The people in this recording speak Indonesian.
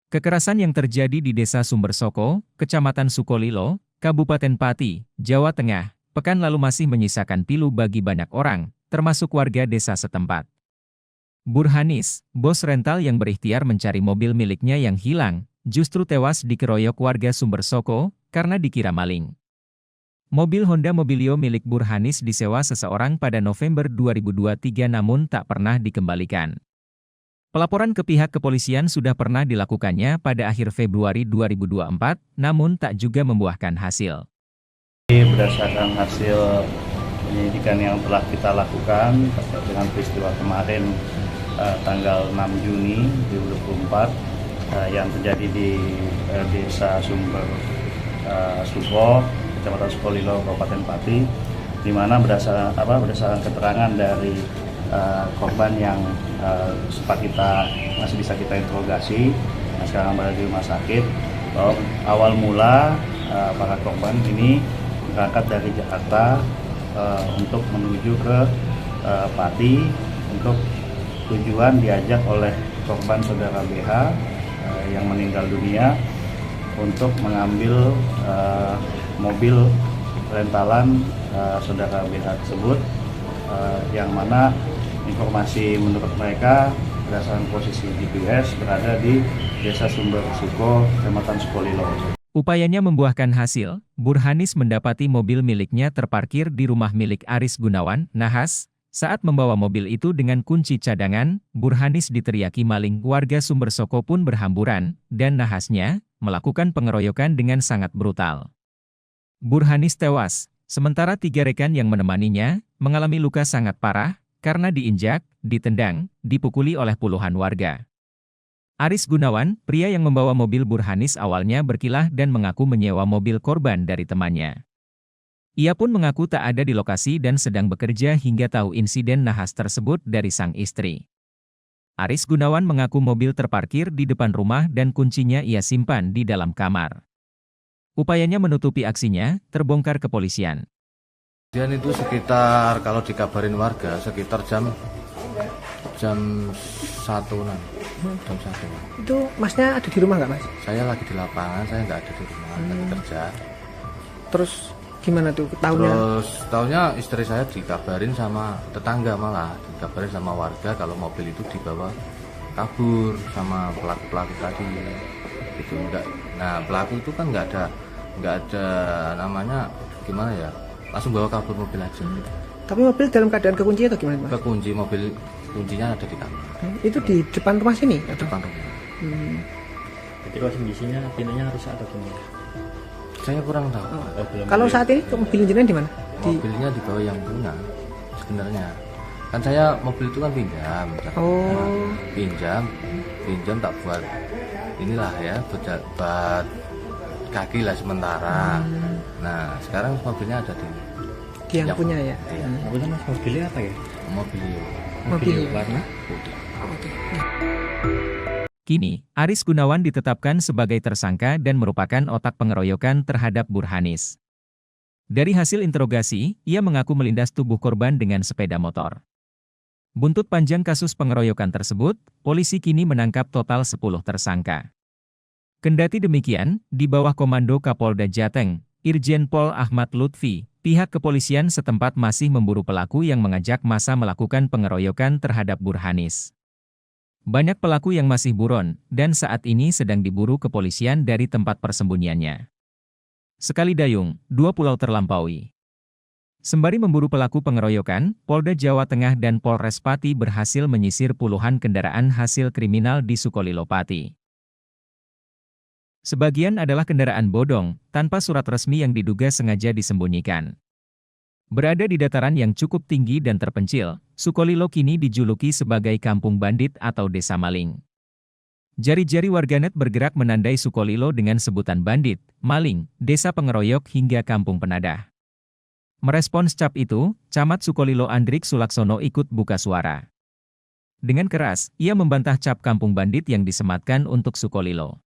Kekerasan yang terjadi di Desa Sumbersoko, Kecamatan Sukolilo, Kabupaten Pati, Jawa Tengah, pekan lalu masih menyisakan pilu bagi banyak orang, termasuk warga desa setempat. Burhanis, bos rental yang berikhtiar mencari mobil miliknya yang hilang, justru tewas dikeroyok warga Sumbersoko karena dikira maling. Mobil Honda Mobilio milik Burhanis disewa seseorang pada November 2023 namun tak pernah dikembalikan. Pelaporan ke pihak kepolisian sudah pernah dilakukannya pada akhir Februari 2024, namun tak juga membuahkan hasil. Berdasarkan hasil penyidikan yang telah kita lakukan terkait dengan peristiwa kemarin tanggal 6 Juni 2024 yang terjadi di Desa Suko, Kecamatan Sukolilo, Kabupaten Pati, di mana berdasarkan keterangan dari korban yang sempat masih bisa kita interogasi, sekarang berada di rumah sakit, bahwa awal mula para korban ini berangkat dari Jakarta untuk menuju ke Pati untuk tujuan diajak oleh korban saudara BH yang meninggal dunia untuk mengambil mobil rentalan saudara BH tersebut, yang mana informasi menurut mereka berdasarkan posisi GPS berada di Desa Sumbersuko, Kecamatan Sukolilo. Upayanya membuahkan hasil, Burhanis mendapati mobil miliknya terparkir di rumah milik Aris Gunawan, Nahas. Saat membawa mobil itu dengan kunci cadangan, Burhanis diteriaki maling. Warga Sumbersoko pun berhamburan, dan nahasnya melakukan pengeroyokan dengan sangat brutal. Burhanis tewas, sementara 3 rekan yang menemaninya mengalami luka sangat parah karena diinjak, ditendang, dipukuli oleh puluhan warga. Aris Gunawan, pria yang membawa mobil Burhanis awalnya berkilah dan mengaku menyewa mobil korban dari temannya. Ia pun mengaku tak ada di lokasi dan sedang bekerja hingga tahu insiden nahas tersebut dari sang istri. Aris Gunawan mengaku mobil terparkir di depan rumah dan kuncinya ia simpan di dalam kamar. Upayanya menutupi aksinya terbongkar kepolisian. Dan itu sekitar, kalau dikabarin warga, sekitar jam 1-an. Jam 1. Itu masnya ada di rumah nggak, Mas? Saya lagi di lapangan, saya nggak ada di rumah, lagi kerja. Terus gimana tuh tahunya? Terus tahunya istri saya dikabarin sama tetangga, malah dikabarin sama warga kalau mobil itu dibawa kabur sama pelaku tadi. Gitu enggak. Nah, pelaku itu kan nggak ada namanya gimana ya? Langsung bawa kabur mobil aja. Tapi mobil dalam keadaan kekunci atau gimana, Mas? Kekunci, mobil kuncinya ada di kamar. Itu di depan rumah sini? Di depan rumah. Jadi kalau kondisinya pintunya rusak atau gimana? Saya kurang tahu. Kalau saat ini mobil jenengan di mana? Mobilnya di bawah yang punya sebenarnya. Kan saya mobil itu kan pinjam. Oh. Pinjam tak buat inilah ya, buat kaki lah sementara. Nah, sekarang mobilnya ada di yang punya ya. Iya. Mobilnya Mas, mobilnya apa ya? Mobil Warna putih. Oke. Kini, Aris Gunawan ditetapkan sebagai tersangka dan merupakan otak pengeroyokan terhadap Burhanis. Dari hasil interogasi, ia mengaku melindas tubuh korban dengan sepeda motor. Buntut panjang kasus pengeroyokan tersebut, polisi kini menangkap total 10 tersangka. Kendati demikian, di bawah komando Kapolda Jateng, Irjen Pol Ahmad Lutfi, pihak kepolisian setempat masih memburu pelaku yang mengajak massa melakukan pengeroyokan terhadap Burhanis. Banyak pelaku yang masih buron, dan saat ini sedang diburu kepolisian dari tempat persembunyiannya. Sekali dayung, 2 pulau terlampaui. Sembari memburu pelaku pengeroyokan, Polda Jawa Tengah dan Polres Pati berhasil menyisir puluhan kendaraan hasil kriminal di Sukolilo Pati. Sebagian adalah kendaraan bodong, tanpa surat resmi yang diduga sengaja disembunyikan. Berada di dataran yang cukup tinggi dan terpencil, Sukolilo kini dijuluki sebagai kampung bandit atau desa maling. Jari-jari warganet bergerak menandai Sukolilo dengan sebutan bandit, maling, desa pengeroyok hingga kampung penadah. Merespons cap itu, Camat Sukolilo Andrik Sulaksono ikut buka suara. Dengan keras, ia membantah cap kampung bandit yang disematkan untuk Sukolilo.